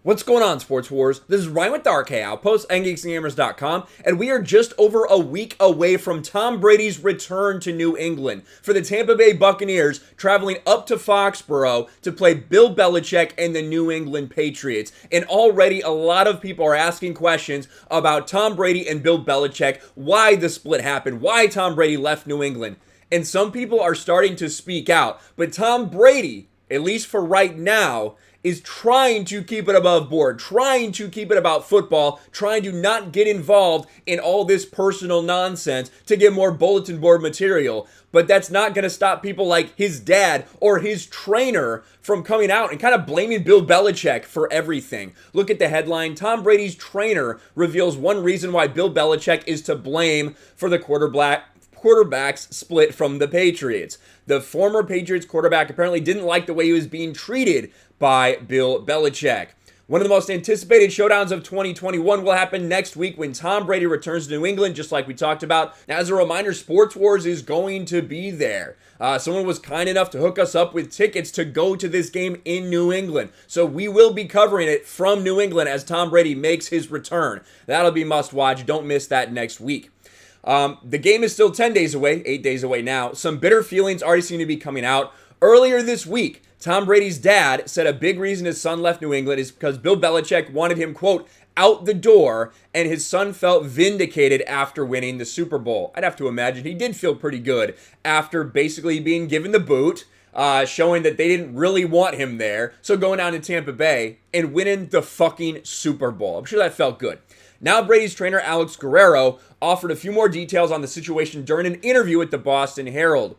What's going on, Sports Wars? This is Ryan with the RK Outpost and GeeksGamers.com, and we are just over a week away from Tom Brady's return to New England for the Tampa Bay Buccaneers, traveling up to Foxborough to play Bill Belichick and the New England Patriots. And already a lot of people are asking questions about Tom Brady and Bill Belichick, why the split happened, why Tom Brady left New England. And some people are starting to speak out, but Tom Brady, at least for right now, is trying to keep it above board, trying to keep it about football, trying to not get involved in all this personal nonsense to get more bulletin board material. But that's not going to stop people like his dad or his trainer from coming out and kind of blaming Bill Belichick for everything. Look at the headline. Tom Brady's trainer reveals one reason why Bill Belichick is to blame for the quarterbacks split from the Patriots. The former Patriots quarterback apparently didn't like the way he was being treated by Bill Belichick. One of the most anticipated showdowns of 2021 will happen next week when Tom Brady returns to New England, just like we talked about. Now, as a reminder, Sports Wars is going to be there. Someone was kind enough to hook us up with tickets to go to this game in New England. So we will be covering it from New England as Tom Brady makes his return. That'll be must watch. Don't miss that next week. The game is still 10 days away, 8 days away now. Some bitter feelings already seem to be coming out. Earlier this week, Tom Brady's dad said a big reason his son left New England is because Bill Belichick wanted him, quote, out the door, and his son felt vindicated after winning the Super Bowl. I'd have to imagine he did feel pretty good after basically being given the boot, showing that they didn't really want him there. So going down to Tampa Bay and winning the fucking Super Bowl. I'm sure that felt good. Now Brady's trainer Alex Guerrero offered a few more details on the situation during an interview with the Boston Herald.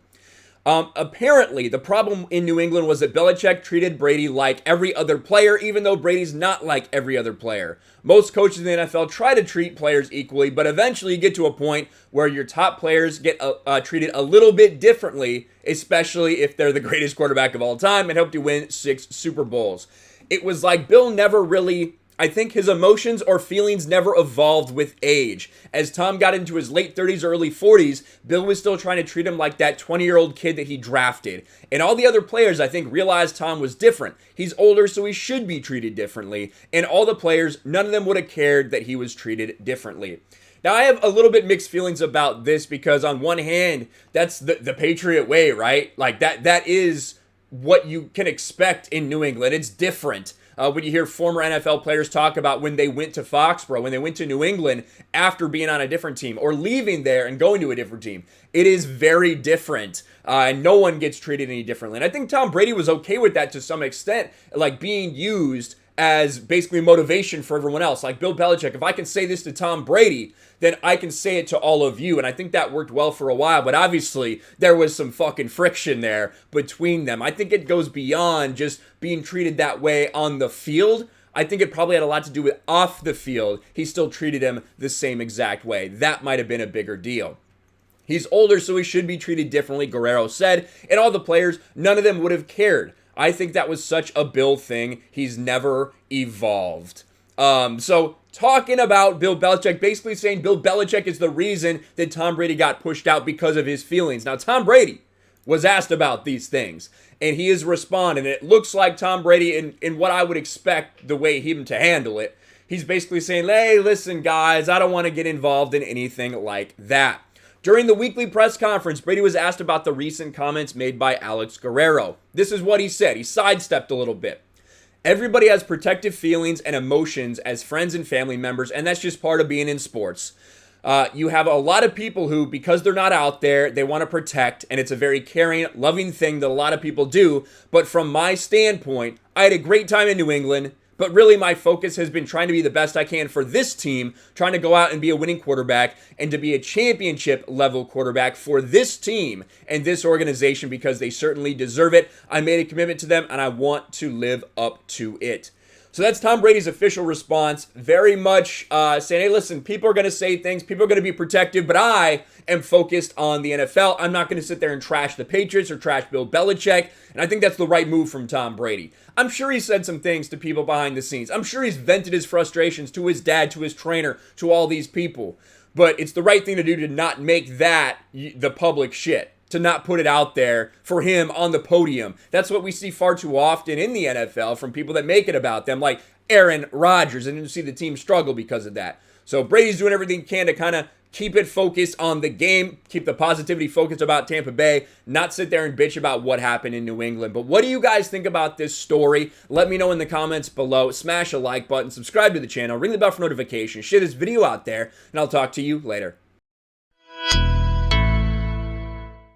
Apparently, the problem in New England was that Belichick treated Brady like every other player, even though Brady's not like every other player. Most coaches in the NFL try to treat players equally, but eventually you get to a point where your top players get treated a little bit differently, especially if they're the greatest quarterback of all time and helped you win 6 Super Bowls. It was like Bill never really... I think his emotions or feelings never evolved with age. As Tom got into his late 30s, early 40s, Bill was still trying to treat him like that 20-year-old kid that he drafted. And all the other players, I think, realized Tom was different. He's older, so he should be treated differently. And all the players, none of them would have cared that he was treated differently. Now, I have a little bit mixed feelings about this because on one hand, that's the Patriot way, right? Like that is what you can expect in New England. It's different. When you hear former NFL players talk about when they went to Foxborough, when they went to New England after being on a different team or leaving there and going to a different team. It is very different, and no one gets treated any differently. And I think Tom Brady was okay with that to some extent, like being used as basically motivation for everyone else. Like Bill Belichick, if I can say this to Tom Brady, then I can say it to all of you. And I think that worked well for a while, but obviously there was some fucking friction there between them. I think it goes beyond just being treated that way on the field. I think it probably had a lot to do with off the field. He still treated him the same exact way. That might have been a bigger deal. He's older, so he should be treated differently, Guerrero said. And all the players, none of them would have cared. I think that was such a Bill thing. He's never evolved. So talking about Bill Belichick, basically saying Bill Belichick is the reason that Tom Brady got pushed out because of his feelings. Now, Tom Brady was asked about these things, and he has responded. And it looks like Tom Brady, in what I would expect the way him to handle it, he's basically saying, hey, listen, guys, I don't want to get involved in anything like that. During the weekly press conference, Brady was asked about the recent comments made by Alex Guerrero. This is what he said. He sidestepped a little bit. Everybody has protective feelings and emotions as friends and family members, and that's just part of being in sports. You have a lot of people who, because they're not out there, they want to protect, and it's a very caring, loving thing that a lot of people do. But from my standpoint, I had a great time in New England. But really, my focus has been trying to be the best I can for this team, trying to go out and be a winning quarterback and to be a championship-level quarterback for this team and this organization because they certainly deserve it. I made a commitment to them, and I want to live up to it. So that's Tom Brady's official response, very much saying, hey, listen, people are going to say things, people are going to be protective, but I am focused on the NFL. I'm not going to sit there and trash the Patriots or trash Bill Belichick, and I think that's the right move from Tom Brady. I'm sure he said some things to people behind the scenes. I'm sure he's vented his frustrations to his dad, to his trainer, to all these people, but it's the right thing to do to not make that the public shit. to not put it out there for him on the podium. That's what we see far too often in the NFL from people that make it about them, like Aaron Rodgers, and you see the team struggle because of that. So Brady's doing everything he can to kind of keep it focused on the game, keep the positivity focused about Tampa Bay, not sit there and bitch about what happened in New England. But what do you guys think about this story? Let me know in the comments below. Smash a like button, subscribe to the channel, ring the bell for notifications, share this video out there, and I'll talk to you later.